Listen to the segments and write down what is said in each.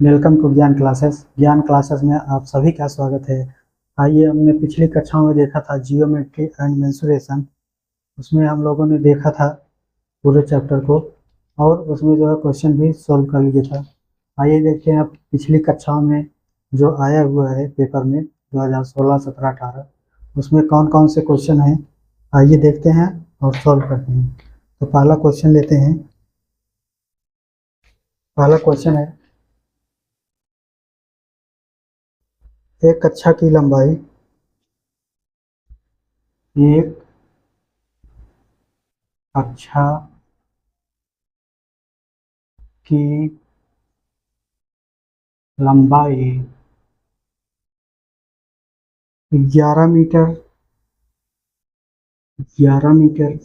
Welcome to ज्ञान classes में आप सभी का स्वागत है। आइए, हमने पिछली कक्षाओं में देखा था जियोमेट्री एंड मेंसुरेशन। उसमें हम लोगों ने देखा था पूरे चैप्टर को, और उसमें जो है क्वेश्चन भी सॉल्व कर लिया था। आइए देखते हैं अब पिछली कक्षाओं में जो आया हुआ है पेपर में 2016, 17, 18, उसमें कौन कौन से क्वेश्चन हैं। आइए देखते हैं और सॉल्व करते हैं। तो पहला क्वेश्चन लेते हैं। पहला क्वेश्चन है, एक कक्षा की लंबाई एक कक्षा की लंबाई 11 मीटर, 11 मीटर,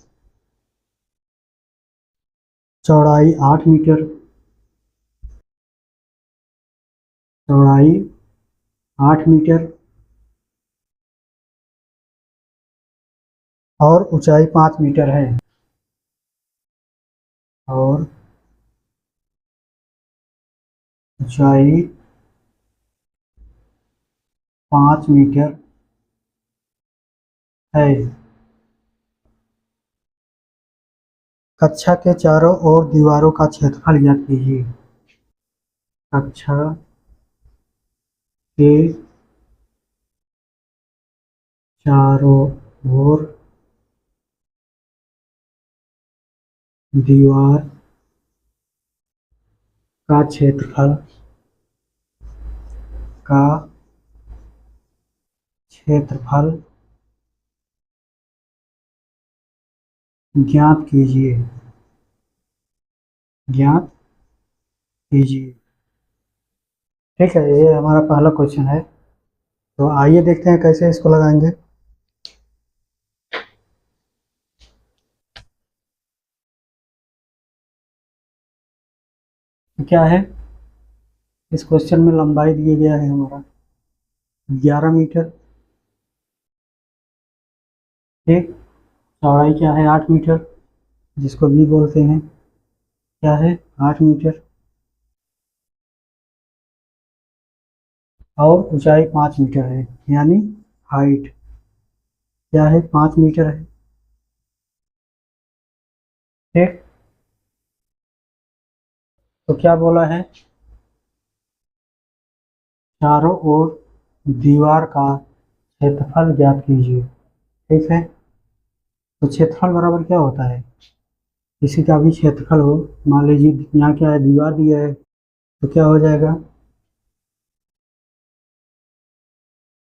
चौड़ाई 8 मीटर, चौड़ाई 8 मीटर और ऊंचाई 5 मीटर है। और ऊंचाई 5 मीटर है। कक्षा के चारों ओर दीवारों का क्षेत्रफल ज्ञात कीजिए। कक्षा के चारों ओर दीवार का क्षेत्रफल का क्षेत्रफल ज्ञात कीजिए। ज्ञात कीजिए। ठीक है, ये हमारा पहला क्वेश्चन है। तो आइए देखते हैं कैसे इसको लगाएंगे। तो क्या है, इस क्वेश्चन में लंबाई दिया गया है हमारा 11 मीटर। ठीक, चौड़ाई क्या है 8 मीटर, जिसको बी बोलते हैं। क्या है 8 मीटर। और ऊंचाई 5 मीटर है, यानी हाइट क्या है 5 मीटर है। ठीक, तो क्या बोला है, चारों ओर दीवार का क्षेत्रफल ज्ञात कीजिए। ठीक है, तो क्षेत्रफल बराबर क्या होता है, किसी का भी क्षेत्रफल हो। मान लीजिए यहाँ क्या है, दीवार दिया है, तो क्या हो जाएगा,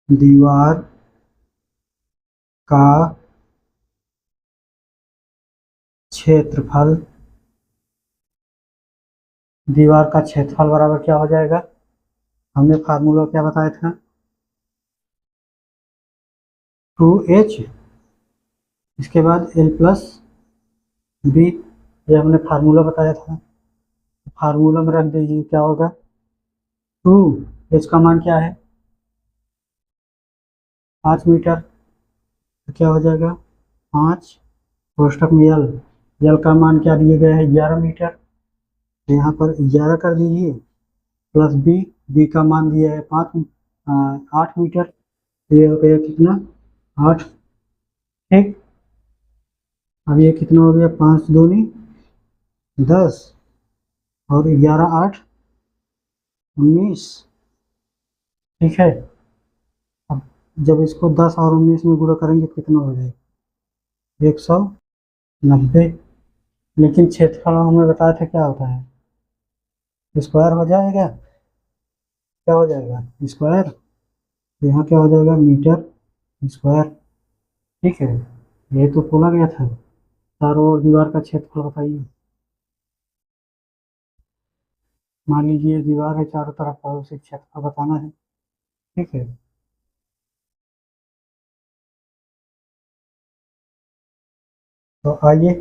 दीवार का क्षेत्रफल, दीवार का क्षेत्रफल बराबर क्या हो जाएगा, हमने फार्मूला क्या बताया था, 2h, इसके बाद L+B, ये हमने फार्मूला बताया था। फार्मूला में रख दीजिए, क्या होगा, 2h का मान क्या है 5 मीटर, तो क्या हो जाएगा 5 कोष्टक में एल का मान क्या दिया गया है 11 मीटर, तो यहाँ पर 11 कर दीजिए, प्लस बी का मान दिया है 8 मीटर, तो ये हो गया कितना 8। ठीक, अब ये कितना हो गया, 5 दूनी 10, और 11 8 19। ठीक है, अब जब इसको 10 और 19 में गुणा करेंगे तो कितना हो जाएगा 190। लेकिन क्षेत्रफल हमें बताया था क्या होता है, स्क्वायर हो जाएगा, क्या हो जाएगा स्क्वायर, तो यहाँ क्या हो जाएगा मीटर स्क्वायर। ठीक है, ये तो बोला गया था। चारों ओर दीवार का क्षेत्रफल बताइए। मान लीजिए दीवार है चारों तरफ का, उसे क्षेत्रफल बताना है। ठीक है, तो आइए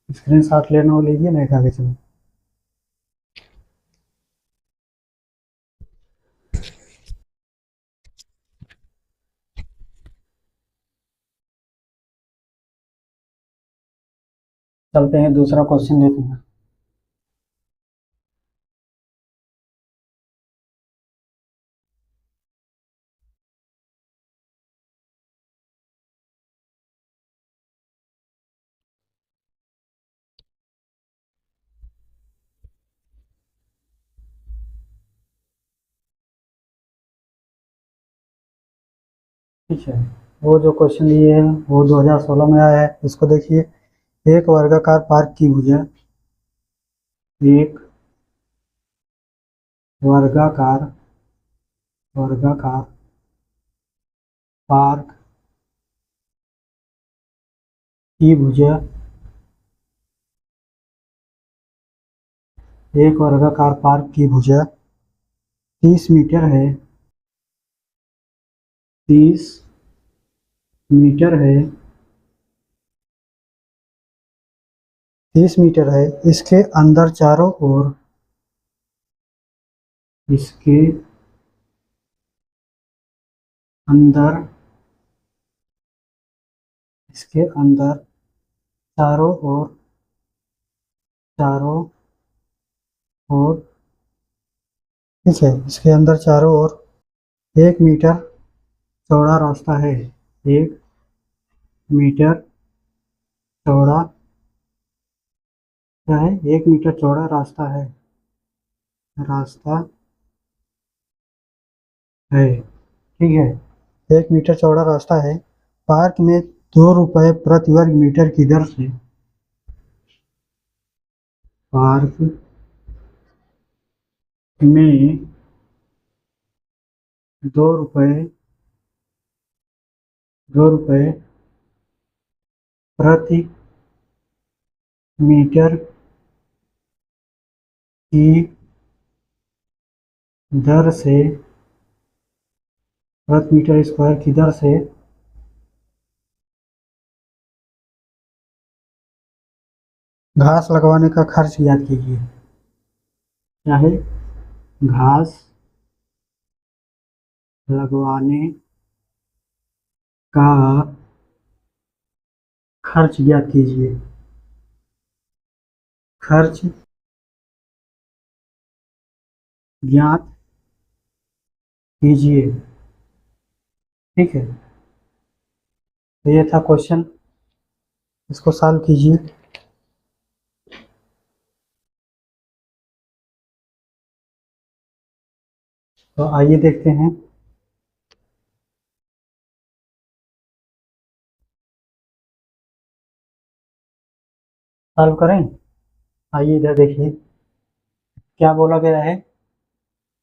स्क्रीन शॉट लेना हो लीजिए, नहीं आगे चलो। चलते हैं दूसरा क्वेश्चन लेते हैं। ठीक है। वो जो क्वेश्चन दिए हैं वो 2016 में आया है। इसको देखिए, एक वर्गाकार पार्क की भुजा, एक वर्गाकार वर्गाकार पार्क की भुजा, एक वर्गाकार पार्क की भुजा 30 मीटर है, 30 मीटर है, 30 मीटर है। इसके अंदर चारों ओर, इसके अंदर इसके अंदर चारों ओर, चारों ओर, ठीक है, इसके अंदर चारों ओर 1 मीटर चौड़ा रास्ता है, 1 मीटर चौड़ा, क्या है, 1 मीटर चौड़ा रास्ता है, रास्ता है, ठीक है, 1 मीटर चौड़ा रास्ता है। पार्क में 2 रुपये प्रति वर्ग मीटर की दर से, पार्क में 2 रुपये 2 रुपये प्रति मीटर की दर से, प्रति मीटर स्क्वायर की दर से घास लगवाने का खर्च याद कीजिए। क्या है, घास लगवाने का खर्च ज्ञात कीजिए। खर्च ज्ञात कीजिए, ठीक है। तो ये था क्वेश्चन, इसको सॉल्व कीजिए। तो आइए देखते हैं। सॉल्व करें। आइए इधर देखिए, क्या बोला गया है,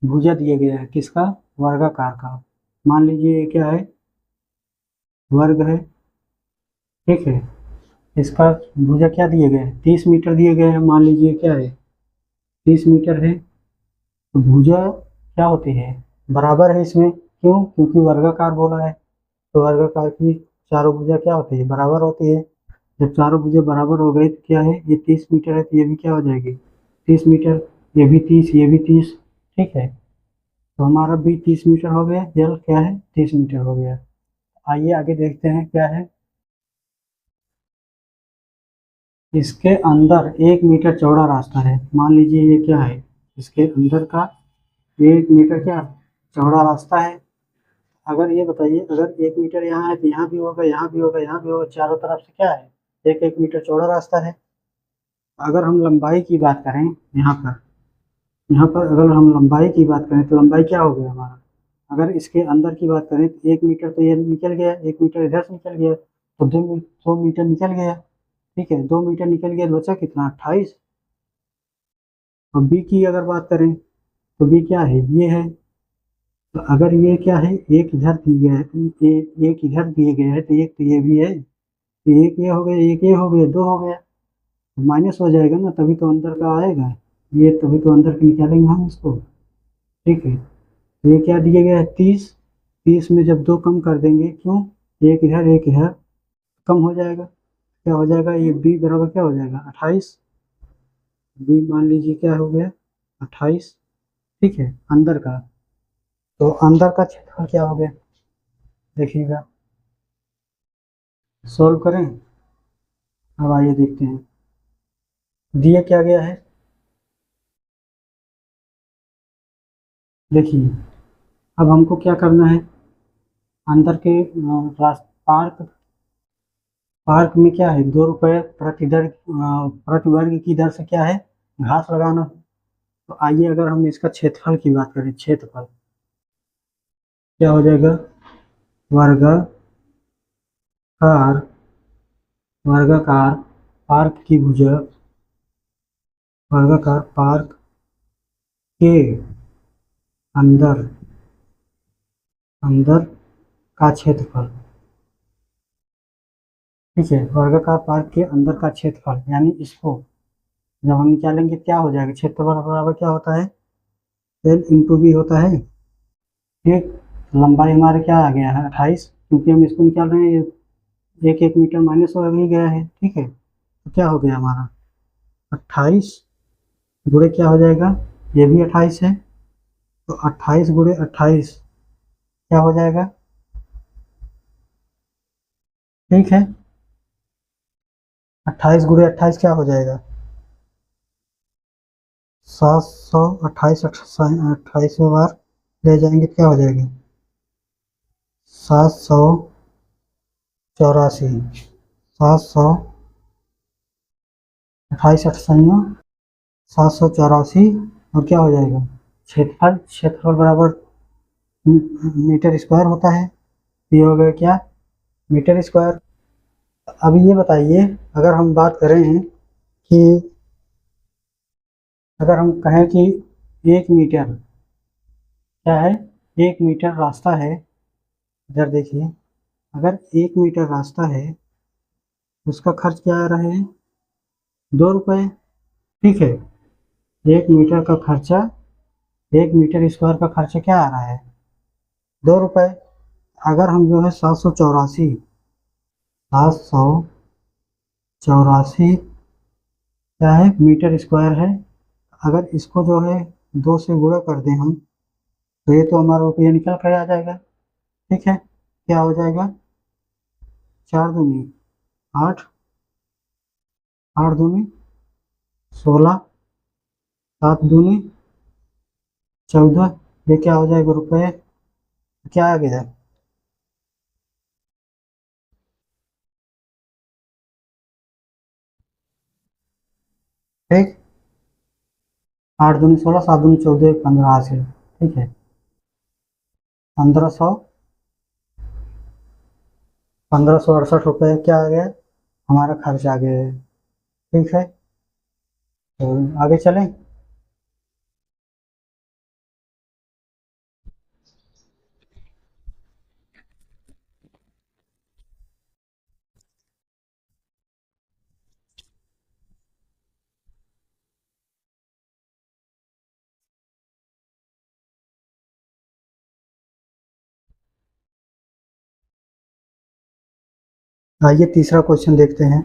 भुजा दिया गया है, किसका, वर्गाकार का। मान लीजिए ये क्या है, वर्ग है, ठीक है। इसका भुजा क्या दिए गए हैं, 30 मीटर दिए गए हैं। मान लीजिए क्या है, 30 मीटर है। तो भुजा क्या होती है, बराबर है इसमें, क्यों, क्योंकि वर्गाकार बोला है। तो वर्गाकार की चारों भुजा क्या होती है, बराबर होती है। जब चारों भुजा बराबर हो गई तो क्या है, ये 30 मीटर है तो ये भी क्या हो जाएगी, 30 मीटर, ये भी 30, ये भी 30, ठीक है। तो हमारा भी 30 मीटर हो गया, यल क्या है, 30 मीटर हो गया। आइए आगे देखते हैं क्या है। इसके अंदर 1 मीटर चौड़ा रास्ता है। मान लीजिए ये क्या है, इसके अंदर का 1 मीटर क्या चौड़ा रास्ता है। अगर ये बताइए, अगर 1 मीटर यहाँ है तो यहाँ भी होगा, यहाँ भी होगा, यहाँ भी होगा, चारों तरफ से क्या है, एक 1 मीटर चौड़ा रास्ता है। अगर हम लंबाई की बात करें, यहाँ पर अगर हम लंबाई की बात करें तो लंबाई क्या हो गया हमारा, अगर इसके अंदर की बात करें तो 1 मीटर तो ये निकल गया, 1 मीटर इधर से निकल गया, तो 2 मीटर निकल गया, ठीक है। 2 मीटर निकल गया तो बचा कितना, 28। और बी की अगर बात करें तो बी क्या है, ये है। तो अगर ये क्या है, एक इधर दिए गए है, एक इधर दिए गए है, तो एक तो ये भी है, तो एक ये हो गया, एक ये हो गया, 2 हो गया, तो माइनस हो जाएगा ना, तभी तो अंदर का आएगा ये, तभी तो अंदर का निकालेंगे हम इसको, ठीक है। तो ये क्या दिया गया है, 30। 30 में जब 2 कम कर देंगे, क्यों, एक इधर एक इधर, कम हो जाएगा, क्या हो जाएगा, ये बी बराबर क्या हो जाएगा, 28। बी मान लीजिए क्या हो गया, 28, ठीक है, अंदर का। तो अंदर का क्षेत्रफल क्या हो गया, देखिएगा, सोल्व करें। अब आइए देखते हैं दिया क्या गया है। देखिए, अब हमको क्या करना है, अंदर के पार्क पार्क में क्या है, 2 रुपये प्रति वर्ग की दर से क्या है, घास लगाना। तो आइए अगर हम इसका क्षेत्रफल की बात करें, क्षेत्रफल क्या हो जाएगा, वर्गाकार वर्गाकार पार्क की भुजा वर्गाकार पार्क के अंदर अंदर का क्षेत्रफल। ठीक है, वर्गाकार पार्क के अंदर का क्षेत्रफल, यानी इसको जब हम निकालेंगे क्या हो जाएगा, क्षेत्रफल बराबर क्या होता है, एल इंटू बी होता है। ठीक, लंबाई हमारे क्या आ गया है 28, क्योंकि हम इसको निकाल रहे हैं, एक एक मीटर माइनस हो ही गया है। ठीक है, तो क्या हो गया हमारा 28 गुणे क्या हो जाएगा, ये भी 28 है, तो 28 गुणे 28 क्या हो जाएगा। ठीक है, 28 गुणे 28 क्या हो जाएगा, 700, 28 28 बार ले जाएंगे क्या हो जाएगा, 784, 700, 28 अट्ठाईस 784, और क्या हो जाएगा क्षेत्रफल, क्षेत्रफल बराबर मीटर स्क्वायर होता है, ये हो गया क्या मीटर स्क्वायर। अब ये बताइए, अगर हम बात करें कि अगर हम कहें कि 1 मीटर क्या है, 1 मीटर रास्ता है, इधर देखिए, अगर 1 मीटर रास्ता है उसका खर्च क्या आ रहा है, 2 रुपये। ठीक है, 1 मीटर का खर्चा, 1 मीटर स्क्वायर का खर्चा क्या आ रहा है, 2 रुपये। अगर हम जो है 784 क्या है मीटर स्क्वायर है, अगर इसको जो है 2 से गुणा कर दें हम, तो ये तो हमारा रुपया निकल कर आ जाएगा। ठीक है, क्या हो जाएगा, 4 दूनी 8, 8 दूनी 16, 7 दूनी 14, ये क्या हो जाएगा रुपये, क्या आ गया, ठीक, 8 दूनी 16, 7 दूनी 14, 15 हासिल। ठीक है, 1500, 1568 रुपये क्या आ गया, हमारा खर्च आ गया है। ठीक है, तो आगे चलें। आइए तीसरा क्वेश्चन देखते हैं।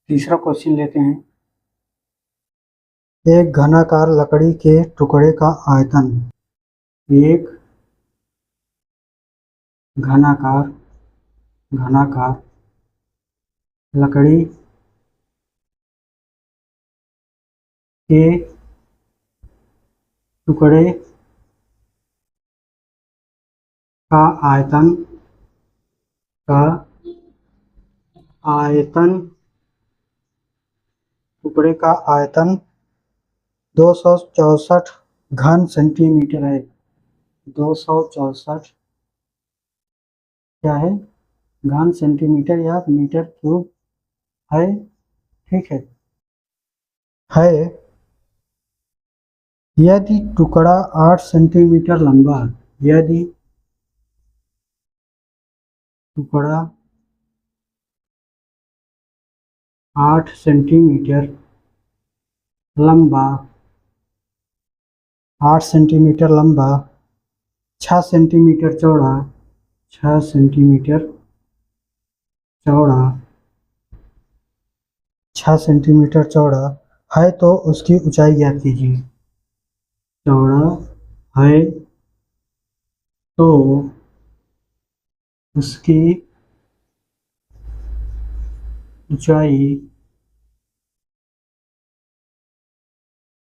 तीसरा क्वेश्चन लेते हैं। एक घनाकार लकड़ी के टुकड़े का आयतन, एक घनाकार घनाकार लकड़ी के टुकड़े का आयतन का आयतन टुकड़े का आयतन 264 घन सेंटीमीटर है। 264 क्या है, घन सेंटीमीटर या मीटर क्यूब है। ठीक है, यदि टुकड़ा 8 सेंटीमीटर लंबा, यदि टुकड़ा 8 सेंटीमीटर लंबा 8 सेंटीमीटर लंबा, 6 सेंटीमीटर चौड़ा, 6 सेंटीमीटर चौड़ा, 6 सेंटीमीटर चौड़ा है, तो उसकी ऊंचाई ज्ञात कीजिए। चौड़ा है तो उसकी ऊंचाई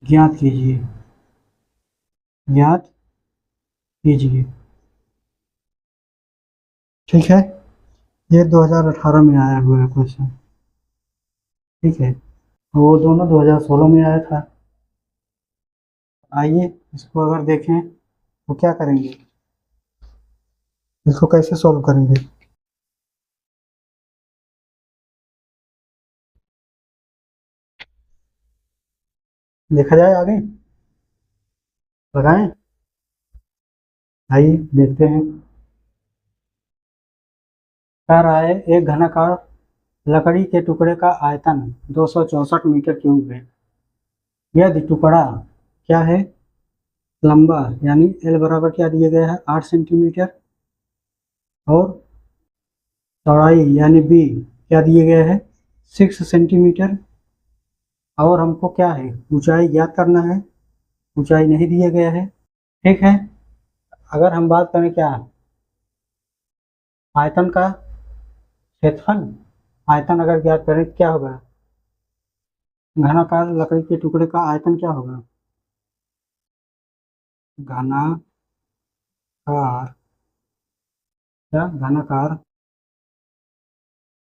ज्ञात कीजिए, ज्ञात कीजिए। ठीक है, ये 2018 में आया हुआ है क्वेश्चन। ठीक है, वो दोनों 2016 में आया था। आइए इसको अगर देखें तो क्या करेंगे, इसको कैसे सॉल्व करेंगे। देखा जाए आगे, लगाएं। आइए देखते हैं। कह रहा है एक घनाकार लकड़ी के टुकड़े का आयतन 264 मीटर क्यूब है। यदि टुकड़ा क्या है, लंबा यानी एल बराबर क्या दिया गया है 8 सेंटीमीटर, और चौड़ाई यानी बी क्या दिया गया है 6 सेंटीमीटर, और हमको क्या है ऊंचाई ज्ञात करना है, ऊंचाई नहीं दिया गया है। ठीक है, अगर हम बात करें क्या आयतन का, क्षेत्रफल, आयतन अगर ज्ञात करें तो क्या होगा, घनाकार लकड़ी के टुकड़े का आयतन क्या होगा, घनाकार, क्या घनाकार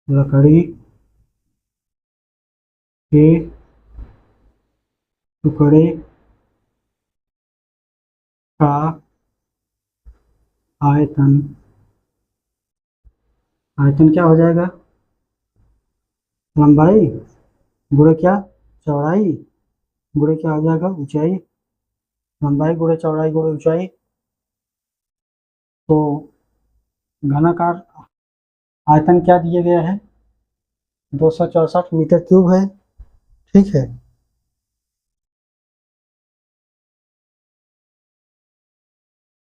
लकड़ी के टुकड़े का आयतन, आयतन क्या हो जाएगा, लंबाई गुणे क्या चौड़ाई, गुणे क्या हो जाएगा ऊंचाई, लंबाई गुणे चौड़ाई गुणे ऊंचाई। तो घनाकार आयतन क्या दिया गया है 264 मीटर क्यूब है। ठीक है,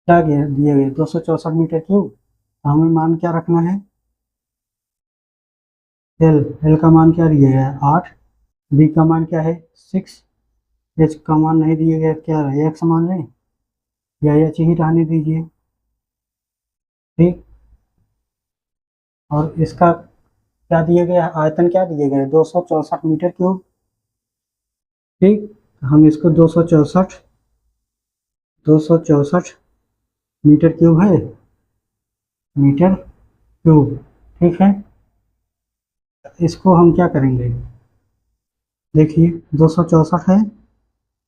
क्या दिए गए 264 मीटर क्यूब, तो हमें मान क्या रखना है, एल, एल का मान क्या दिया गया है 8, बी का मान क्या है 6, एच का मान नहीं दिया गया, क्या है एक्स मान लें या एच ही रहने दीजिए। ठीक, और इसका क्या दिया गया है आयतन, क्या दिया गया है 264 मीटर क्यूब। ठीक, हम इसको 264 मीटर क्यूब है, मीटर क्यूब। ठीक है, इसको हम क्या करेंगे, देखिए 264 है,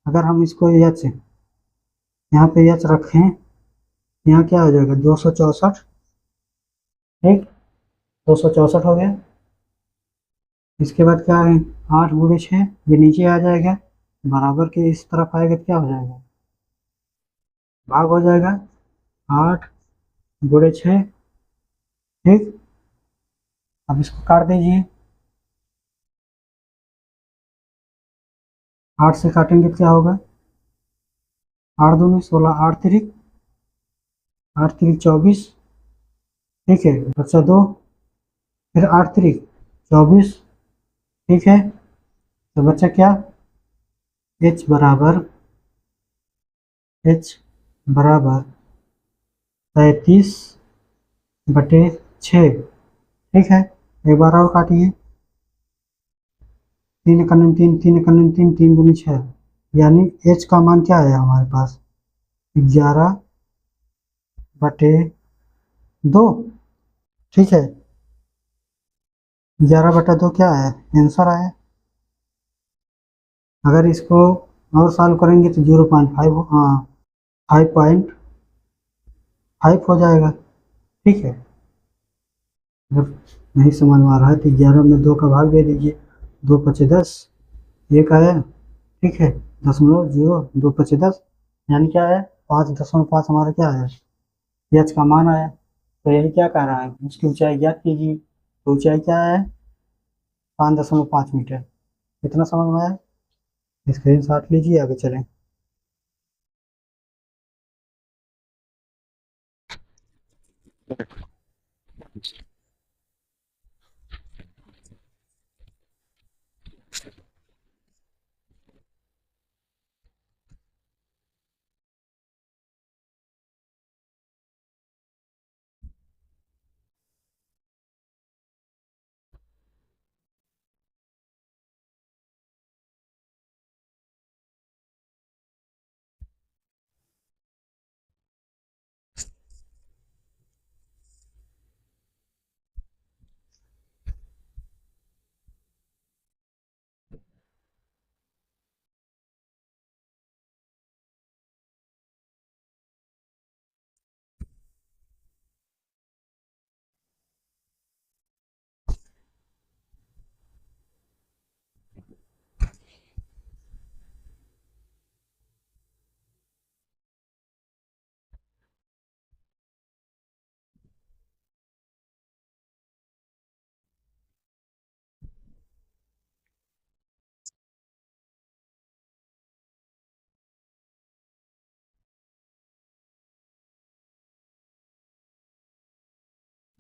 अगर हम इसको एच यहाँ पे एच रखें, यहाँ क्या हो जाएगा 264। ठीक, 264 हो गया। इसके बाद क्या है 8 गुणे 6, ये नीचे आ जाएगा, बराबर के इस तरफ आएगा तो क्या हो जाएगा भाग हो जाएगा, 8 गुणे 6। ठीक, अब इसको काट दीजिए, 8 से काटेंगे तो क्या होगा 8 दूनी 16, 8 तिरिक 24। ठीक है, बचा 2, फिर 8 तिरिक 24। ठीक है, तो बचा क्या h बराबर, h बराबर 37/6। ठीक है, एक बार और काटिए, 3 कन्नन 3, 3 कन्नन 3, 3 दूनी 6, यानी h का मान क्या है हमारे पास 11/2। ठीक है, 11/2 क्या है आंसर आया। अगर इसको और सॉल्व करेंगे तो 0.5, हाँ 5.5 हो जाएगा। ठीक है, अगर नहीं समझ में आ रहा है तो 11 में 2 का भाग दे दीजिए, 2 पचे 10, एक आया। ठीक है, 0.02 पचे 10, यानी क्या है 5.5 हमारा क्या है एच का मान आया। तो यही क्या कह रहा है उसकी ऊंचाई ज्ञात कीजिए, तो ऊंचाई क्या है 5.5 मीटर। कितना समझ में आया, स्क्रीन शॉट लीजिए, आगे चलें।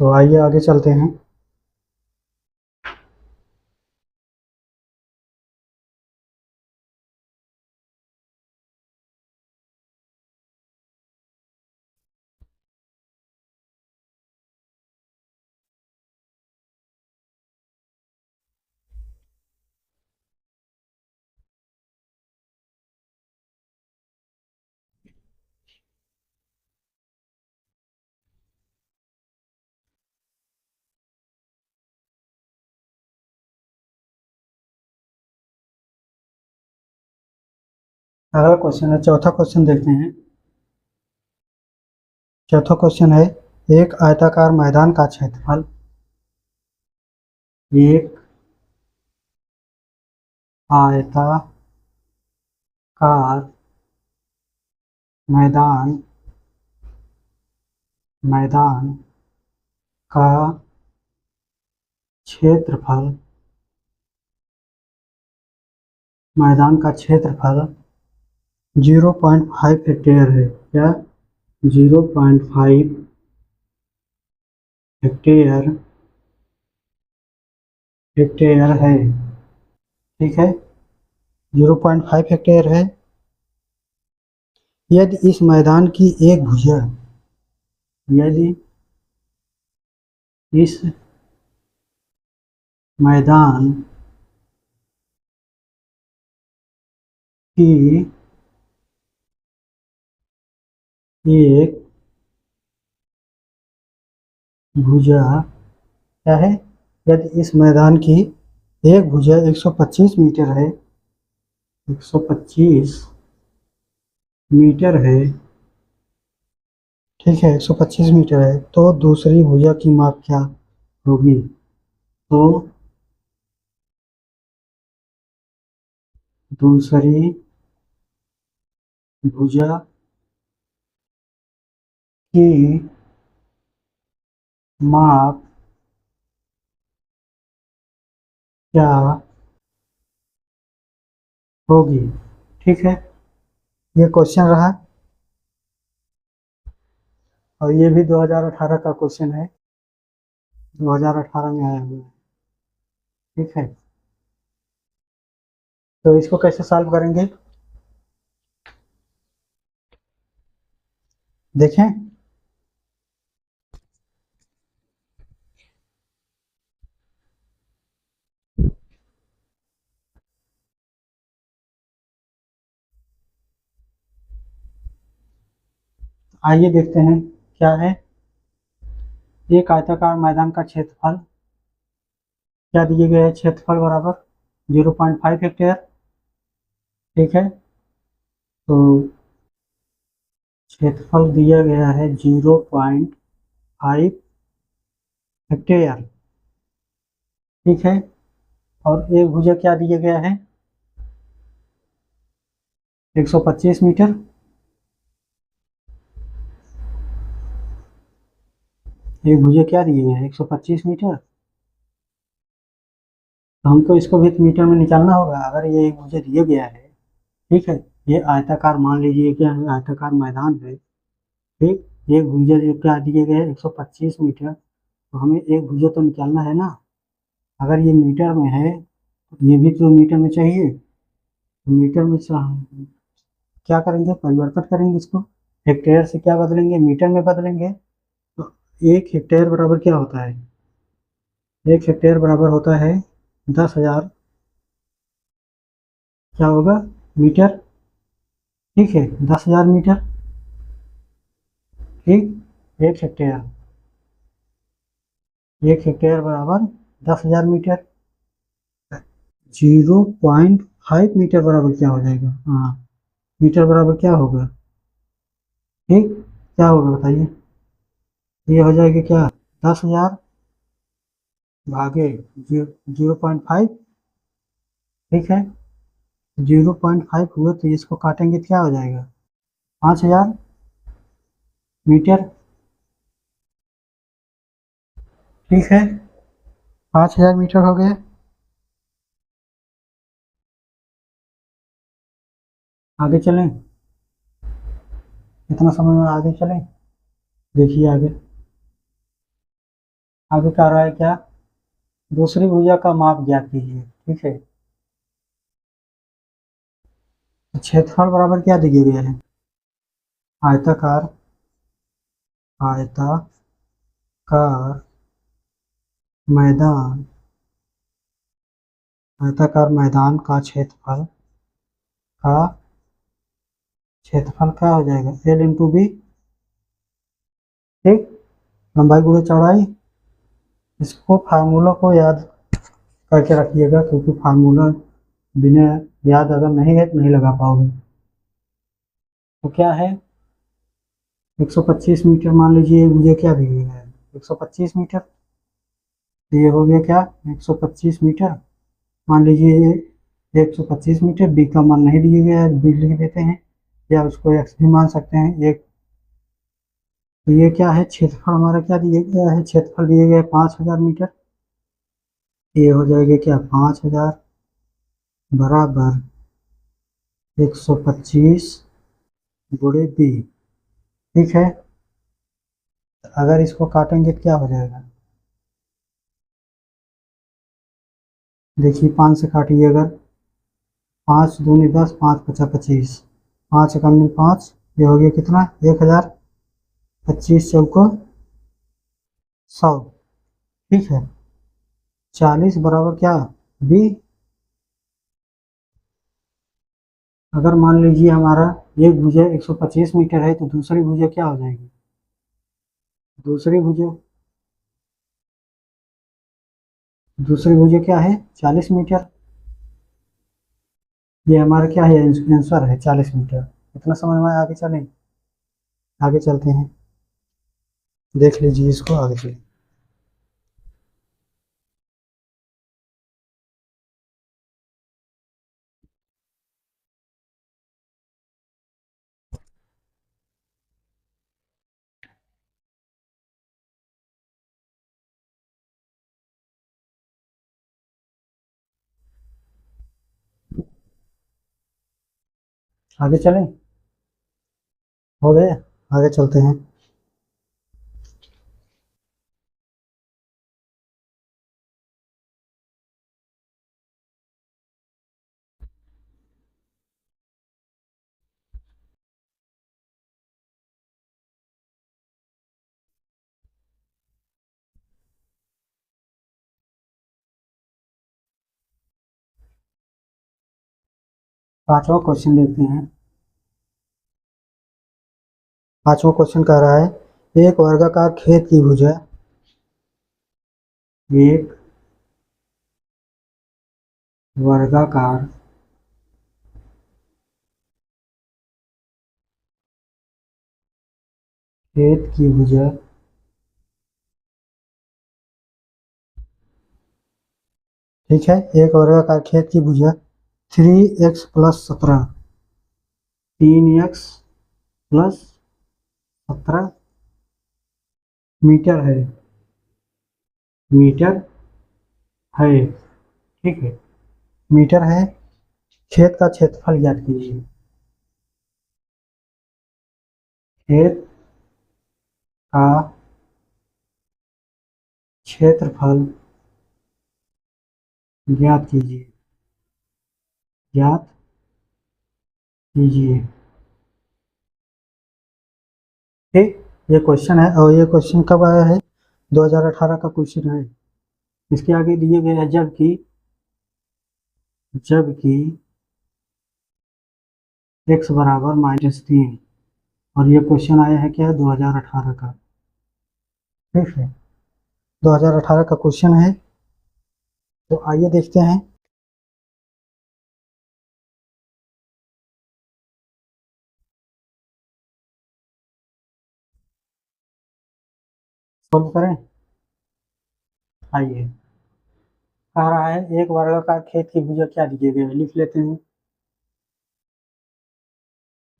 तो आइए आगे चलते हैं। अगला क्वेश्चन है, चौथा क्वेश्चन देखते हैं। चौथा क्वेश्चन है, एक आयताकार मैदान का क्षेत्रफल, एक आयताकार मैदान मैदान का क्षेत्रफल, मैदान का क्षेत्रफल 0.5 हेक्टेयर है। क्या? 0.5 हेक्टेयर हेक्टेयर है। ठीक है, 0.5 हेक्टेयर है। यदि इस मैदान की एक भुजा, यदि इस मैदान की एक भुजा, क्या है? यदि इस मैदान की एक भुजा 125 मीटर है, 125 मीटर है, ठीक है, 125 मीटर है, तो दूसरी भुजा की माप क्या होगी? तो दूसरी भुजा की माप क्या होगी? ठीक है, ये क्वेश्चन रहा, और ये भी 2018 का क्वेश्चन है, 2018 में आया हुआ है। ठीक है, तो इसको कैसे सॉल्व करेंगे, देखें। आइए देखते हैं क्या है। एक आयताकार मैदान का क्षेत्रफल क्या दिए गए हैं? क्षेत्रफल बराबर 0.5 हेक्टेयर। ठीक है, तो क्षेत्रफल दिया गया है 0.5 हेक्टेयर। ठीक है, और एक भुजा क्या दिया गया है? 125 मीटर। एक भुजा क्या दिए गए हैं? 125 मीटर। तो हमको इसको भी मीटर में निकालना होगा। अगर ये एक भुजा दिया गया है, ठीक है, ये आयताकार मान लीजिए, क्या है? आयताकार मैदान है। ठीक, एक भुजा जो क्या दिए गए हैं? 125 मीटर। तो हमें एक भुजा तो निकालना है ना। अगर ये मीटर में है तो ये भी तो मीटर में चाहिए। तो मीटर में क्या करेंगे? परिवर्तन करेंगे इसको। हेक्टेयर से क्या बदलेंगे? मीटर में बदलेंगे। तो एक हेक्टेयर बराबर क्या होता है? एक हेक्टेयर बराबर होता है 10,000, क्या होगा? मीटर। ठीक है, 10,000 मीटर। ठीक, एक हेक्टेयर बराबर 10,000 मीटर। 0.5 मीटर बराबर क्या हो जाएगा? हाँ, मीटर बराबर क्या होगा? ठीक, क्या होगा बताइए? ये हो जाएगा क्या? 10,000 भागे 0.5। ठीक है, 0.5 हुआ तो इसको काटेंगे तो क्या हो जाएगा? 5,000 मीटर। ठीक है, 5,000 मीटर हो गए। आगे चलें, इतना समय में आगे चलें। देखिए आगे। आगे कह रहा है क्या, दूसरी भुजा का माप ज्ञात कीजिए। ठीक है, तो क्षेत्रफल बराबर क्या दिए गए हैं, आयताकार, आयताकार मैदान, आयताकार मैदान का क्षेत्रफल क्या हो जाएगा, एल इंटू बी। ठीक, लंबाई गुणे चौड़ाई। इसको फार्मूला को याद करके रखिएगा, क्योंकि फार्मूला बिना याद अगर नहीं है तो नहीं लगा पाओगे। तो क्या है, 125 मीटर मान लीजिए, मुझे क्या दिया गया है 125 मीटर। तो ये हो गया क्या, 125 मीटर। मान लीजिए 125 मीटर, बी का मान नहीं दिया गया है, बी लिख देते हैं, या उसको एक्स भी मान सकते हैं एक। तो ये क्या है, क्षेत्रफल हमारा क्या दिया गया है, क्षेत्रफल दिए गए 5000 मीटर। ये हो जाएगा क्या, 5000 बराबर 125 गुणे बी। ठीक है, अगर इसको काटेंगे तो क्या हो जाएगा, देखिए 5 से काटिए, अगर 5 दूनी 10, 5 पचा 25, 5 एकम 5, ये हो गया कितना, 1000, 25 चौको 100। ठीक है, 40 बराबर क्या, बी। अगर मान लीजिए हमारा एक भुजा 125 मीटर है, तो दूसरी भुजा क्या हो जाएगी, दूसरी भुजा क्या है, 40 मीटर। ये हमारा क्या है, आंसर है 40 मीटर। इतना समझ में आया, आगे चलें, आगे चलते हैं, देख लीजिए इसको, आगे चलें। आगे चलें, हो गए, आगे चलते हैं। पांचवा क्वेश्चन देखते हैं। पांचवा क्वेश्चन कह रहा है, एक वर्गाकार खेत की भुजा, एक वर्गाकार खेत की भुजा ठीक है, एक वर्गाकार खेत की भुजा 3x plus 17, 3x plus 17 metre है, मीटर है। ठीक है, मीटर है, खेत का क्षेत्रफल ज्ञात कीजिए। खेत का क्षेत्रफल ज्ञात कीजिए, ज्ञात कीजिए। ठीक, ये क्वेश्चन है, और ये क्वेश्चन कब आया है, 2018 का क्वेश्चन है। इसके आगे दिए गए हैं, जबकि x बराबर -3, और ये क्वेश्चन आया है क्या, 2018 का। ठीक है, 2018 का क्वेश्चन है। तो आइए देखते हैं, सॉल्व करें। आइए, कह रहा है एक वर्गाकार खेत की भुजा क्या दिए गए हैं, लिख लेते हैं।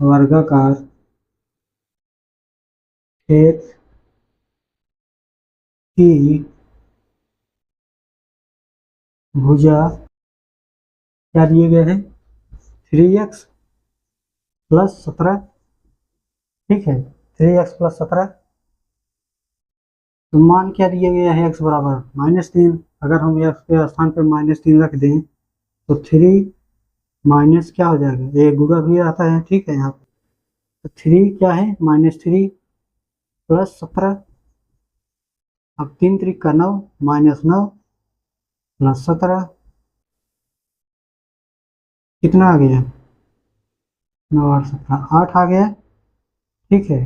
वर्गाकार खेत की भुजा क्या दिए गए हैं, 3x प्लस 17। ठीक है, 3x प्लस 17, तो मान क्या दिया गया है x बराबर -3। अगर हम x के स्थान पर -3 रख दें तो 3 माइनस क्या हो जाएगा, ये गुणा भी आता है, ठीक है। यहाँ पे तो 3 क्या है, -3 प्लस 17, अब 3 3 का 9, -9 प्लस 17, कितना आ गया, 9 8 17 8 आ गया, ठीक है।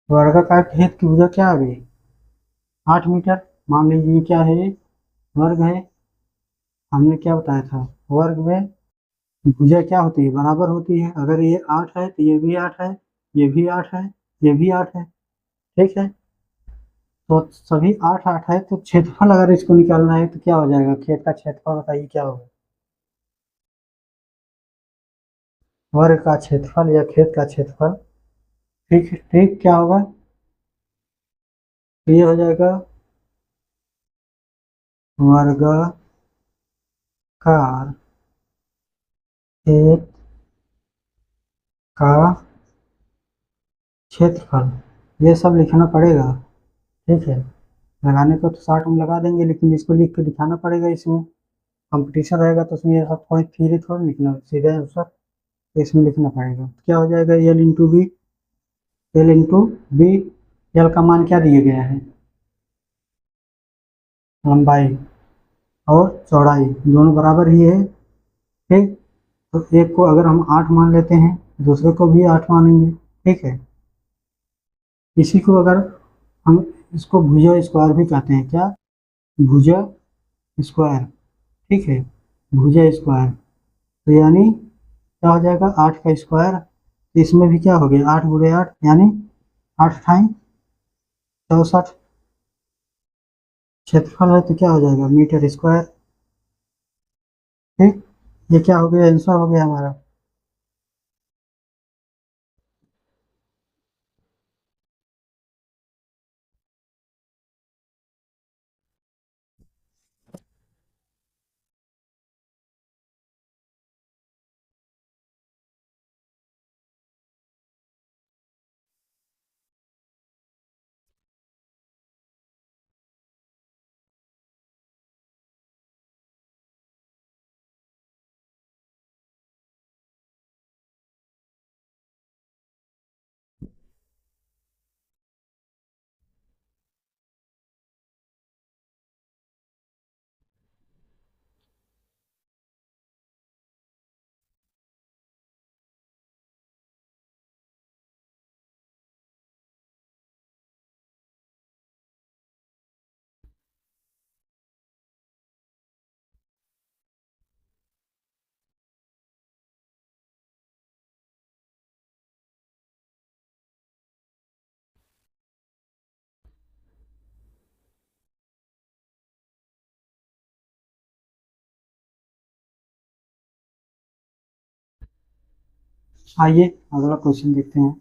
वर्गाकार खेत की भुजा क्या आ गई, 8 मीटर। मान लीजिए क्या है, वर्ग है, हमने क्या बताया था, वर्ग में भुजा क्या होती है, बराबर होती है। अगर ये 8 है तो ये भी 8 है, ये भी 8 है, ये भी 8 है, ठीक है। तो सभी 8 8 है, तो क्षेत्रफल अगर इसको निकालना है तो क्या हो जाएगा, खेत का क्षेत्रफल बताइए क्या होगा, वर्ग का क्षेत्रफल या खेत का क्षेत्रफल, ठीक ठीक, क्या होगा, तो ये हो जाएगा वर्गाकार खेत का क्षेत्रफल, ये सब लिखना पड़ेगा, ठीक है। लगाने को तो 60 में लगा देंगे, लेकिन इसको लिख के दिखाना पड़ेगा, इसमें कंपटीशन रहेगा तो उसमें ये सब थोड़ी फिर थोड़ा लिखना, सीधे आंसर इसमें लिखना पड़ेगा। क्या हो जाएगा, L into B, L into B, L का मान क्या दिया गया है, लंबाई और चौड़ाई दोनों बराबर ही है, ठीक। तो एक को अगर हम 8 मान लेते हैं, दूसरे को भी 8 मानेंगे, ठीक है। इसी को अगर हम इसको भुजा स्क्वायर भी कहते हैं, क्या, भुजा स्क्वायर, ठीक है, भुजा स्क्वायर। तो यानी क्या हो जाएगा, 8 का स्क्वायर, तो इसमें भी क्या हो गया, 8 गुणे 8 यानी 8 ठाई 64, क्षेत्रफल है तो क्या हो जाएगा, मीटर स्क्वायर, ठीक। ये क्या हो गया, आंसर हो गया हमारा। आइए अगला क्वेश्चन देखते हैं।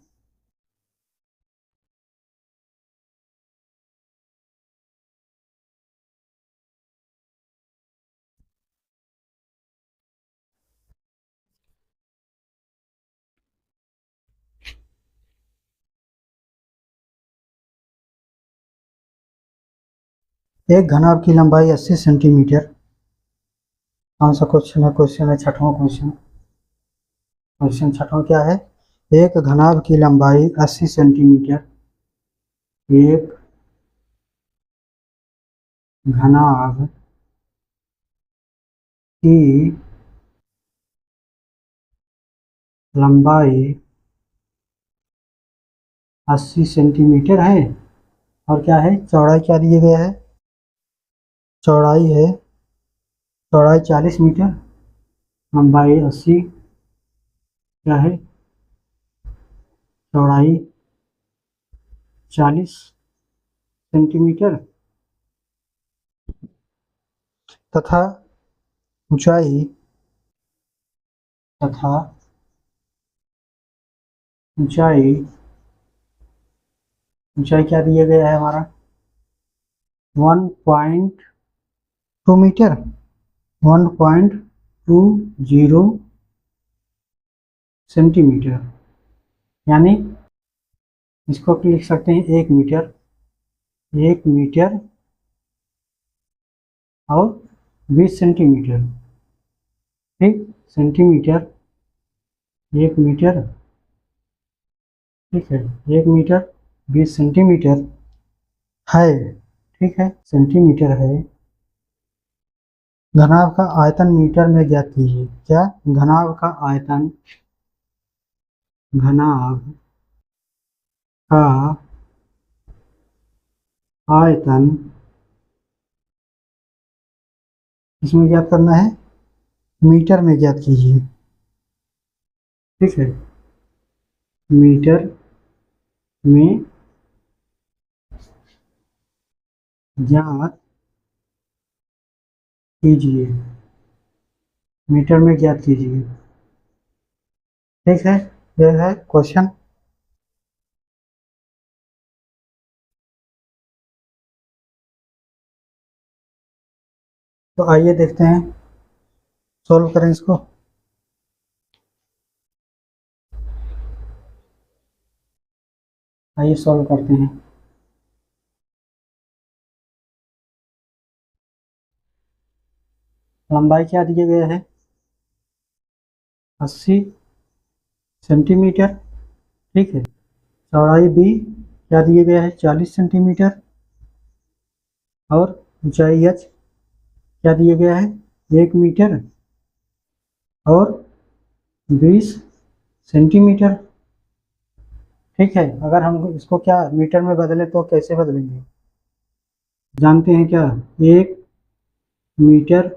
एक घनाभ की लंबाई 80 सेंटीमीटर, कौन सा क्वेश्चन है, क्वेश्चन है छठवां क्वेश्चन। क्वेश्चन छठवां क्या है, एक घनाभ की लंबाई 80 सेंटीमीटर, एक घनाभ की लंबाई 80 सेंटीमीटर है, और क्या है, चौड़ाई क्या दिया गया है, चौड़ाई है, चौड़ाई 40 मीटर, लंबाई 80, क्या है, चौड़ाई 40 सेंटीमीटर, तथा ऊंचाई, तथा ऊंचाई, ऊंचाई क्या दिया गया है हमारा, 1.2 मीटर, 1.20 सेंटीमीटर, यानी इसको लिख सकते हैं 1 मीटर, 1 मीटर और 20 सेंटीमीटर। ठीक, सेंटीमीटर, 1 मीटर, ठीक है, 1 मीटर 20 सेंटीमीटर है। ठीक है, सेंटीमीटर है। घनाभ का आयतन मीटर में ज्ञात कीजिए। क्या? घनाभ का आयतन, घनाभ का आयतन इसमें ज्ञात करना है, मीटर में ज्ञात कीजिए। ठीक है, मीटर में ज्ञात कीजिए, मीटर में ज्ञात कीजिए। ठीक है, यह है क्वेश्चन। तो आइए देखते हैं, सॉल्व करें इसको। आइए सॉल्व करते हैं। लंबाई क्या दिया गया है? 80 सेंटीमीटर। ठीक है, चौड़ाई बी क्या दिया गया है? 40 सेंटीमीटर। और ऊंचाई एच क्या दिया गया है? 1 मीटर और 20 सेंटीमीटर। ठीक है, अगर हम इसको क्या मीटर में बदलें तो कैसे बदलेंगे? जानते हैं क्या? 1 मीटर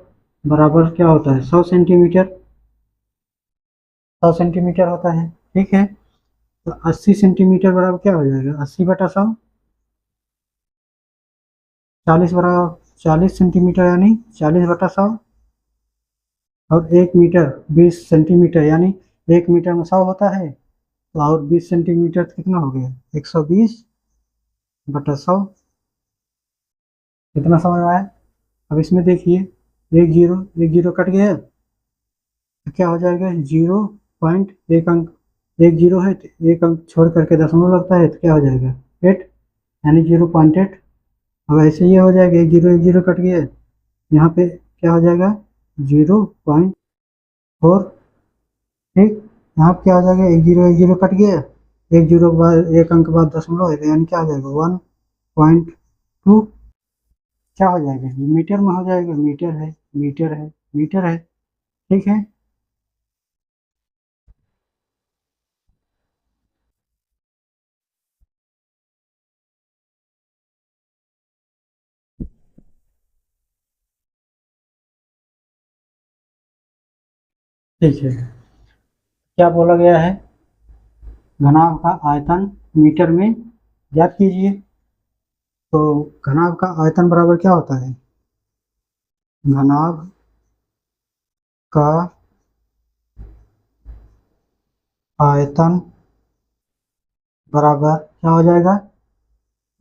बराबर क्या होता है? 100 सेंटीमीटर, 100 सेंटीमीटर होता है। ठीक है, तो 80 सेंटीमीटर बराबर क्या हो जाएगा? 80/100, 40 बराबर 40 सेंटीमीटर यानी 40/100। और 1 मीटर 20 सेंटीमीटर यानी 1 मीटर में 100 होता है, तो और 20 सेंटीमीटर कितना हो गया? 120/100। कितना समझ में आया? अब इसमें देखिए, एक जीरो कट गया तो क्या हो जाएगा? 0.1 अंक, एक जीरो है तो एक अंक छोड़ करके दशमलव लगता है तो क्या हो जाएगा? 8, यानी 0.8। अब ऐसे ये हो जाएगा, एक जीरो कट गया, यहाँ पे क्या हो जाएगा? 0.4। ठीक, यहाँ पे क्या हो जाएगा? एक जीरो कट गया, एक जीरो के बाद एक अंक के बाद दशमलव है, यानी क्या हो जाएगा? 1.2। क्या हो जाएगा? ये मीटर में हो जाएगा, मीटर है, मीटर है, मीटर है। ठीक है, ठीक है। क्या बोला गया है? घनाभ का आयतन मीटर में ज्ञात कीजिए। तो घनाभ का आयतन बराबर क्या होता है? घनाभ का आयतन बराबर क्या हो जाएगा?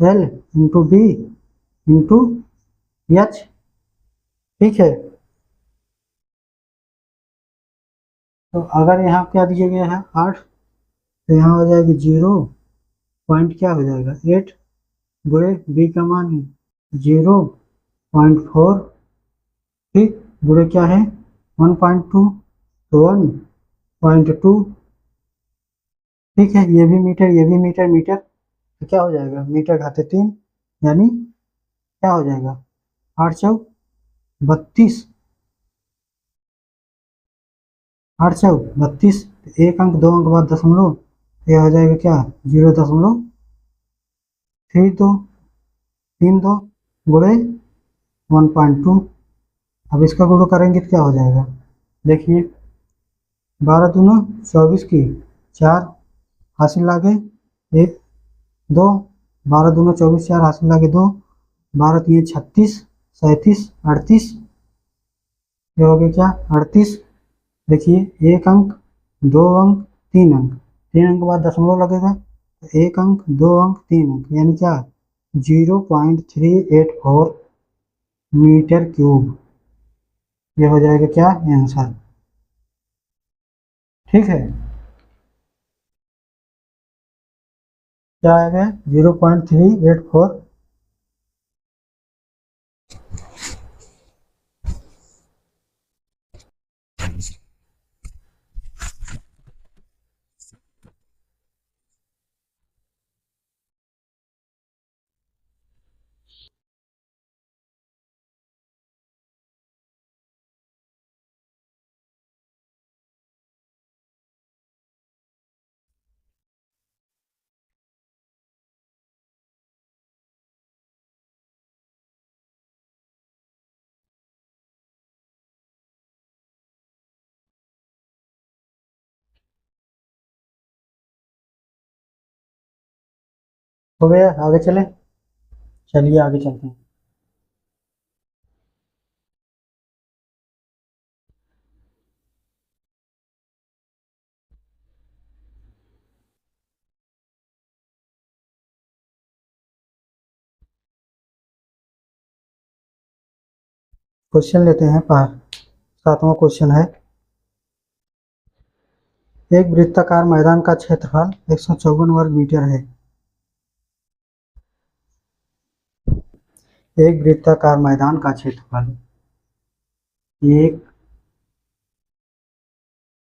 L into B into H. ठीक है, तो अगर यहाँ क्या दिया गया है? 8, तो यहाँ हो जाएगा 0. क्या हो जाएगा? 8 गुणे बी का मान 0.4। ठीक, गुणे क्या है? 1.2, तो 1.2। ठीक है, ये भी मीटर, ये भी मीटर, मीटर, तो क्या हो जाएगा? मीटर घाते 3, यानी क्या हो जाएगा? 8×4 = 32, 8×4 = 32। एक अंक दो अंक बाद दशमलव, ये हो जाएगा क्या? 0.32 गुणे 1.2। अब इसका गुणा करेंगे तो क्या हो जाएगा? देखिए, 12×2 = 24 की 4 हासिल लागे 1 2, 12×2 = 24, 4 हासिल लागे 2, 12×3 = 36, 37, 38। ये हो गया क्या? 38। देखिए, एक अंक, दो अंक, 3 अंक, 3 अंक के बाद दशमलव लगेगा, तो एक अंक, दो अंक, 3 अंक, यानी क्या? 0.384 मीटर क्यूब। ये हो जाएगा क्या? आंसर। ठीक है, क्या आएगा 0.384। हो गया, आगे चले। चलिए आगे चलते हैं। क्वेश्चन लेते हैं। 7वां क्वेश्चन है, एक वृत्ताकार मैदान का क्षेत्रफल 154 वर्ग मीटर है। एक वृत्ताकार मैदान का क्षेत्रफल, एक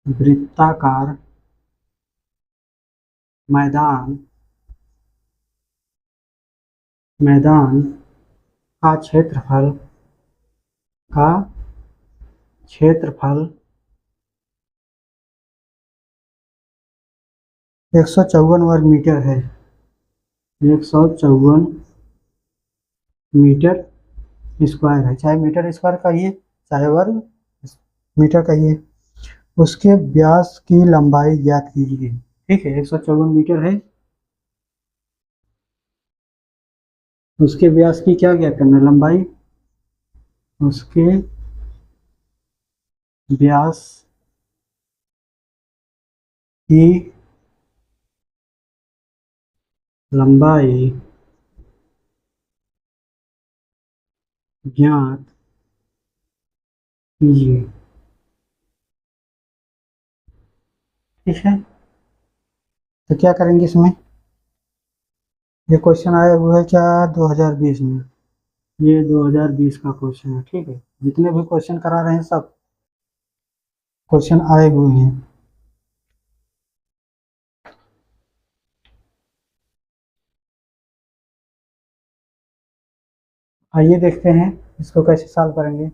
वृत्ताकार मैदान मैदान का क्षेत्रफल 154 वर्ग मीटर है। 154 मीटर स्क्वायर है, चाहे मीटर स्क्वायर कहिए चाहे वर्ग मीटर कहिए। उसके व्यास की लंबाई ज्ञात कीजिए। ठीक है, 154 मीटर है, उसके व्यास की क्या ज्ञात करना है, लंबाई। उसके व्यास की लंबाई ज्ञात कीजिए। ठीक है, तो क्या करेंगे इसमें। ये क्वेश्चन आया हुआ है क्या 2020 में, ये 2020 का क्वेश्चन है। ठीक है, जितने भी क्वेश्चन करा रहे हैं सब क्वेश्चन आए हुए हैं। आइए देखते हैं इसको कैसे सॉल्व करेंगे।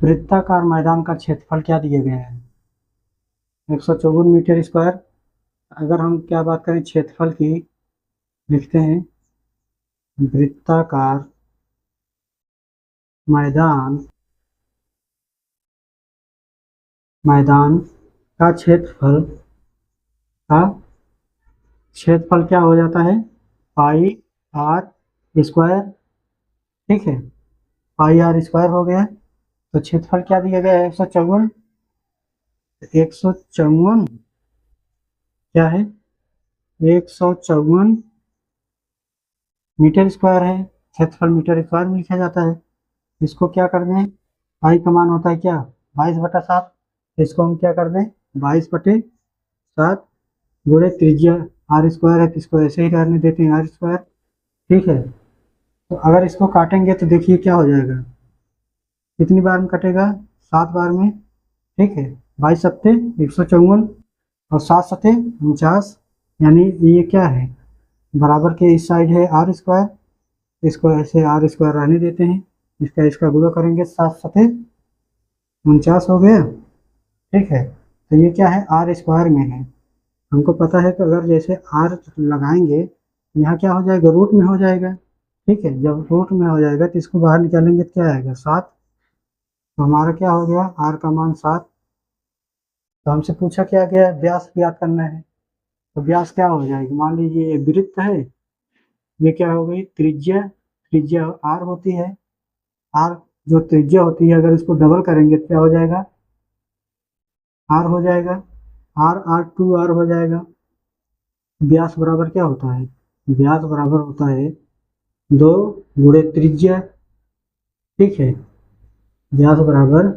वृत्ताकार मैदान का क्षेत्रफल क्या दिया गया है, 154 मीटर स्क्वायर। अगर हम क्या बात करें क्षेत्रफल की, लिखते हैं वृत्ताकार मैदान का क्षेत्रफल क्या हो जाता है, पाई आर स्क्वायर। ठीक है, पाई आर स्क्वायर हो गया। तो क्षेत्रफल क्या दिया गया है 154। 154 क्या है, 154 मीटर स्क्वायर है। क्षेत्रफल मीटर स्क्वायर में लिखा जाता है। इसको क्या कर दें, पाई का मान होता है क्या 22/7। इसको हम क्या कर दें 22/7 गुणे त्रिज्या आर स्क्वायर है, तो इसको ऐसे ही रहने देते हैं आर स्क्वायर। ठीक है, तो अगर इसको काटेंगे तो देखिए क्या हो जाएगा, कितनी बार में कटेगा 7 बार में। ठीक है, 22 सत्ते 154 और 7 सत्ते 49, यानी ये क्या है बराबर के इस साइड है आर स्क्वायर, इसको ऐसे आर स्क्वायर रहने देते हैं। इसका गुणा करेंगे 7 सत्ते 49 हो गया। ठीक है, तो ये क्या है आर स्क्वायर में है। हमको पता है कि अगर जैसे आर लगाएंगे यहाँ क्या हो जाएगा रूट में हो जाएगा। ठीक है, जब रूट में हो जाएगा तो इसको बाहर निकालेंगे तो क्या आएगा 7। तो हमारा क्या हो गया आर का मान 7। तो हमसे पूछा क्या गया व्यास ज्ञात करना है। तो व्यास क्या हो जाएगा, मान लीजिए ये वृत्त है, ये क्या हो गई त्रिज्या। त्रिज्या आर होती है, आर जो त्रिज्या होती है अगर इसको डबल करेंगे तो क्या हो जाएगा आर हो जाएगा, आर 2 आर हो जाएगा। व्यास बराबर क्या होता है, व्यास बराबर होता है 2 गुणे त्रिज्या। ठीक है, व्यास बराबर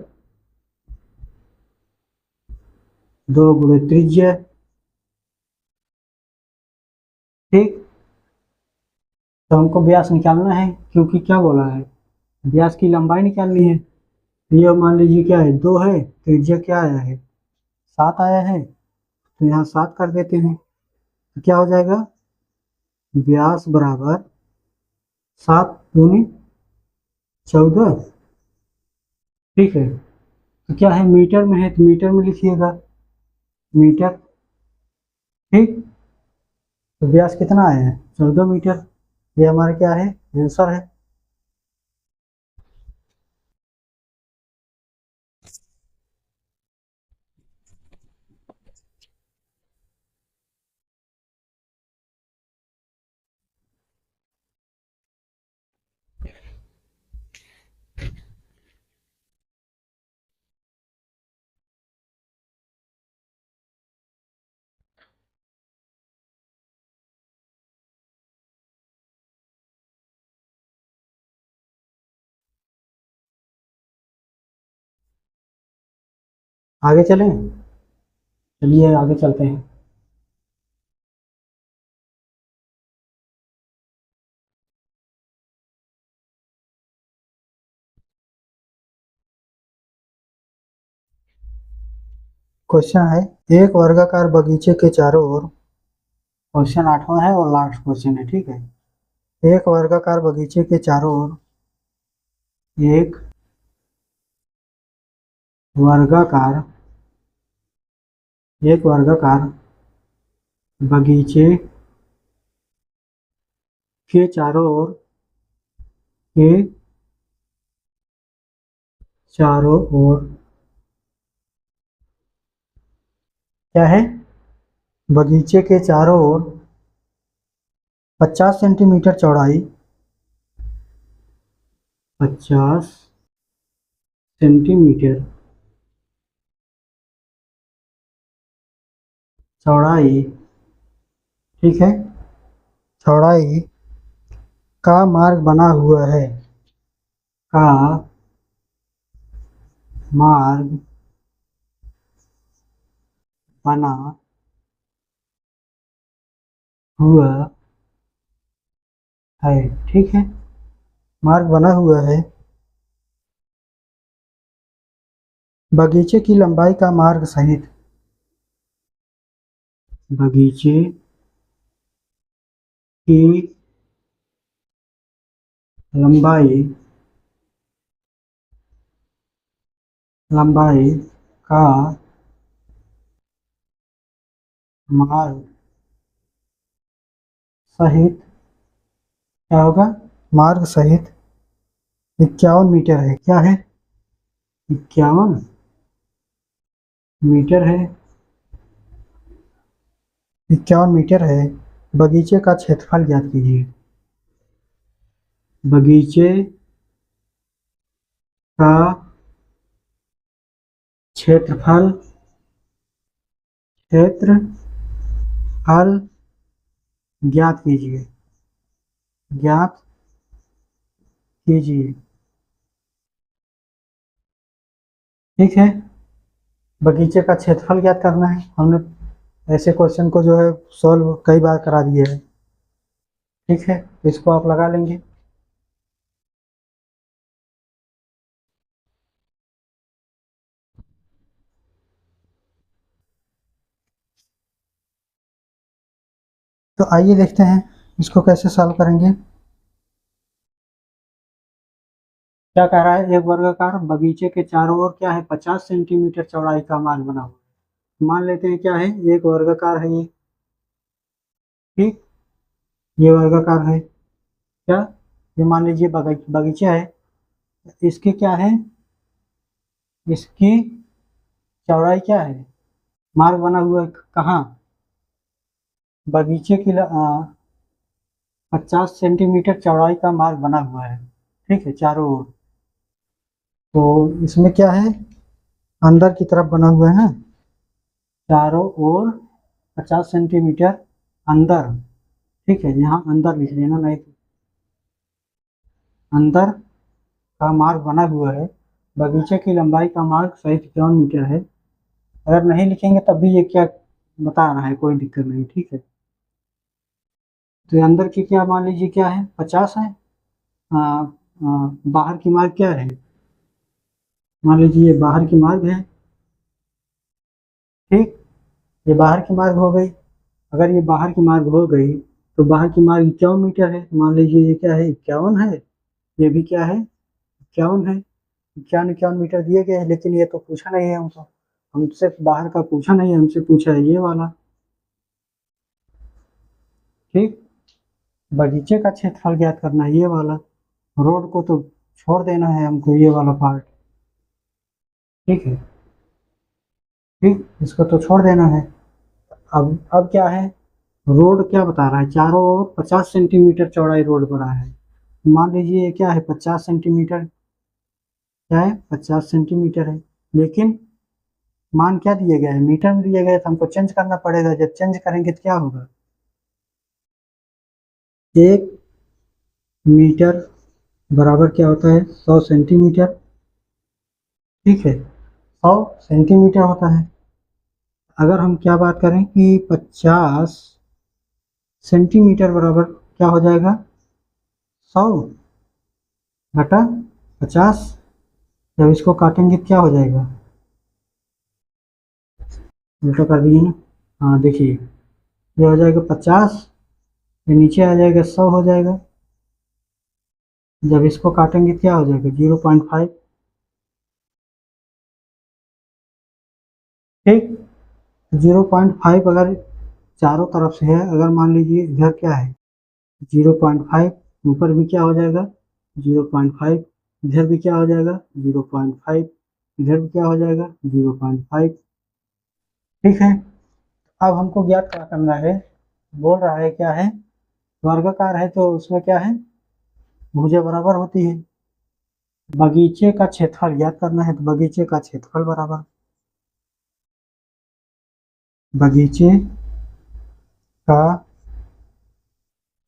2 गुणे त्रिज्या। ठीक। तो हमको व्यास निकालना है, क्योंकि क्या बोला है, व्यास की लंबाई निकालनी है। तो ये मान लीजिए क्या है, 2 है, त्रिज्या क्या आया है, 7 आया है, तो यहाँ 7 कर देते हैं। तो क्या हो जाएगा, व्यास बराबर 7 दूनी 14। ठीक है। तो क्या है, मीटर में है तो मीटर में लिखिएगा, मीटर। ठीक। तो व्यास कितना आया है, 14 मीटर। ये हमारा क्या है, आंसर है। आगे चलें, चलिए आगे चलते हैं। क्वेश्चन है, एक वर्गाकार बगीचे के चारों ओर, क्वेश्चन 8वां है और लास्ट क्वेश्चन है। ठीक है। एक वर्गाकार बगीचे के चारों ओर, एक वर्गाकार, एक वर्गाकार बगीचे के चारों ओर, के चारों ओर क्या है, बगीचे के चारों ओर 50 सेंटीमीटर चौड़ाई, 50 सेंटीमीटर चौड़ाई, ठीक है, चौड़ाई का मार्ग बना हुआ है, का मार्ग बना हुआ है। ठीक है, मार्ग बना हुआ है। बगीचे की लंबाई का मार्ग सहित, बगीचे की लंबाई, लंबाई का मार्ग सहित क्या होगा, मार्ग सहित 51 मीटर है। क्या है, 51 मीटर है, 51 मीटर है। बगीचे का क्षेत्रफल ज्ञात कीजिए। बगीचे का क्षेत्रफल, क्षेत्रफल ज्ञात कीजिए, ज्ञात कीजिए। ठीक है, बगीचे का क्षेत्रफल ज्ञात करना है। हमने ऐसे क्वेश्चन को जो है सॉल्व कई बार करा दिए है। ठीक है, इसको आप लगा लेंगे। तो आइए देखते हैं इसको कैसे सॉल्व करेंगे। क्या कह रहा है, एक वर्गाकार बगीचे के चारों ओर क्या है, 50 सेंटीमीटर चौड़ाई का मार्ग बना हुआ है। मान लेते हैं क्या है, एक वर्गाकार है ये। ठीक, ये वर्गाकार है। क्या, ये मान लीजिए बगीचा है, इसकी क्या है, इसकी चौड़ाई क्या है, मार्ग बना हुआ है कहाँ, बगीचे की 50 सेंटीमीटर चौड़ाई का मार्ग बना हुआ है। ठीक है, चारों ओर। तो इसमें क्या है, अंदर की तरफ बना हुआ है ना, चारों ओर 50 सेंटीमीटर अंदर। ठीक है, यहाँ अंदर लिख लेना, नहीं तो अंदर का मार्ग बना हुआ है। बगीचे की लंबाई का मार्ग सही 51 मीटर है। अगर नहीं लिखेंगे तब भी ये क्या बता रहा है, कोई दिक्कत नहीं। ठीक है। तो अंदर की क्या मान लीजिए क्या है, 50 है। बाहर की मार्ग क्या है, मान लीजिए ये बाहर की मार्ग है। ठीक, ये बाहर की मार्ग हो गई। अगर ये बाहर की मार्ग हो गई तो बाहर की मार्ग 51 मीटर है। मान लीजिए ये क्या है, 51 है। ये भी क्या है, 51 है। 51 मीटर दिए गए हैं, लेकिन ये तो पूछा नहीं है हमको। हमसे बाहर का पूछा नहीं है, हमसे पूछा है ये वाला। ठीक, बगीचे का क्षेत्रफल ज्ञात करना है, ये वाला। रोड को तो छोड़ देना है हमको, ये वाला पार्ट। ठीक है, ठीक, इसको तो छोड़ देना है। अब क्या है, रोड क्या बता रहा है, चारों ओर 50 सेंटीमीटर चौड़ाई रोड बना है। मान लीजिए ये क्या है, 50 सेंटीमीटर। क्या है, 50 सेंटीमीटर है। लेकिन मान क्या दिए गए हैं, मीटर में दिए गए, तो हमको चेंज करना पड़ेगा। जब चेंज करेंगे तो क्या होगा, 1 मीटर बराबर क्या होता है, 100 सेंटीमीटर। ठीक है, 100 सेंटीमीटर होता है। अगर हम क्या बात करें कि 50 सेंटीमीटर बराबर क्या हो जाएगा, 100 घटा 50। जब इसको काटेंगे तो क्या हो जाएगा, उल्टा कर दिए ना। हाँ देखिए, ये हो जाएगा 50, ये नीचे आ जाएगा 100 हो जाएगा। जब इसको काटेंगे तो क्या हो जाएगा, 0.5। ठीक, 0.5 अगर चारों तरफ से है, अगर मान लीजिए इधर क्या है 0.5, ऊपर भी क्या हो जाएगा 0.5, इधर भी क्या हो जाएगा 0.5, इधर भी क्या हो जाएगा 0.5। ठीक है, अब हमको ज्ञात क्या करना है, बोल रहा है क्या है, वर्गाकार है तो उसमें क्या है, भुजा बराबर होती है। बगीचे का क्षेत्रफल ज्ञात करना है, तो बगीचे का क्षेत्रफल बराबर बगीचे का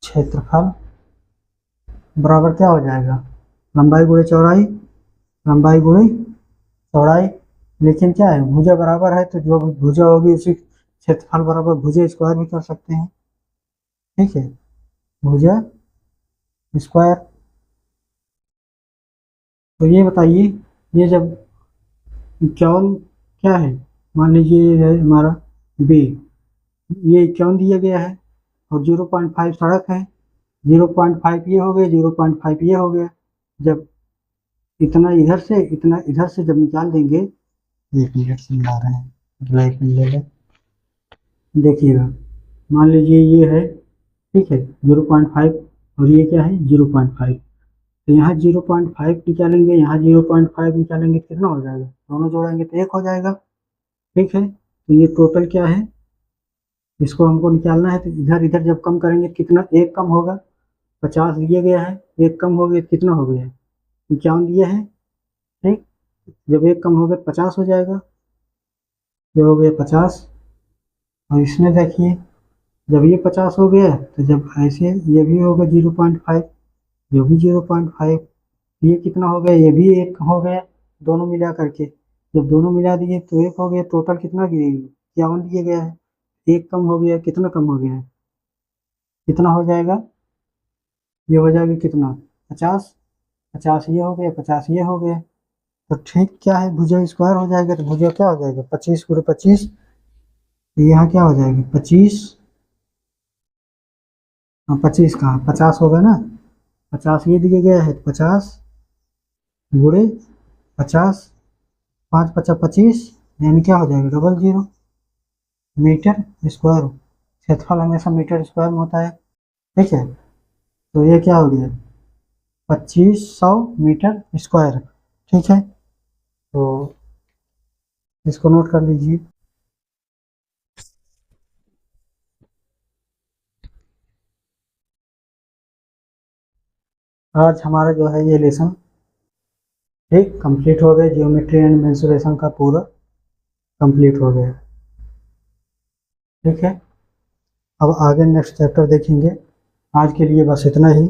क्षेत्रफल बराबर क्या हो जाएगा, लंबाई गुणे चौड़ाई, लंबाई गुणे चौड़ाई। लेकिन क्या है, भुजा बराबर है तो जो भुजा होगी उसी क्षेत्रफल बराबर भुजा स्क्वायर भी कर सकते हैं। ठीक है, भुजा स्क्वायर। तो ये बताइए, ये जब 51 क्या है, मान लीजिए ये है हमारा बी, ये 51 दिया गया है और 0.5 सड़क है। 0.5 ये हो गया, 0.5 ये हो गया। जब इतना इधर से इतना इधर से जब निकाल देंगे, 1 मिनट से मिला रहे हैं, ब्लैक में ले लें। देखिएगा, मान लीजिए ये है, ठीक है 0.5, और ये क्या है 0.5। तो यहाँ 0.5 निकालेंगे, यहाँ 0.5 निकालेंगे, कितना हो जाएगा, दोनों जोड़ेंगे तो 1 हो जाएगा। ठीक है, तो ये टोटल क्या है, इसको हमको निकालना है। तो इधर इधर जब कम करेंगे कितना, 1 कम होगा। 50 दिया गया है, 1 कम हो गया तो कितना हो गया, 51 दिया है। ठीक, जब 1 कम हो गया 50 हो जाएगा, ये हो गया 50। और इसमें देखिए, जब ये 50 हो गया तो जब ऐसे ये भी होगा 0.5, ये भी 0.5, ये कितना हो गया, ये भी 1 हो गया, दोनों मिला करके। जब दोनों मिला दिए तो 1 हो गया, टोटल कितना 51 दिया गया है। 1 कम हो गया, कितना कम हो गया है, कितना हो जाएगा, ये हो जाएगा कितना 50। 50 ये हो गया, 50 ये हो गया। तो ठीक क्या है, भुजा स्क्वायर हो जाएगा। तो भुजा क्या हो जाएगा, 25 गुणे 25। यहाँ क्या हो जाएगा 25, 25 कहाँ, 50 होगा ना। 50 ये दिया गया है, 50 गुणे 50, 5 पचा 25, यानी क्या हो जाएगा 00 मीटर स्क्वायर। क्षेत्रफल हमेशा मीटर स्क्वायर में होता है। ठीक है, तो ये क्या हो गया 2500 मीटर स्क्वायर। ठीक है, तो इसको नोट कर लीजिए। आज हमारा जो है ये लेसन ठीक कंप्लीट हो गया, जियोमेट्री एंड मेंसुरेशन का पूरा कंप्लीट हो गया। ठीक है, अब आगे नेक्स्ट चैप्टर देखेंगे। आज के लिए बस इतना ही।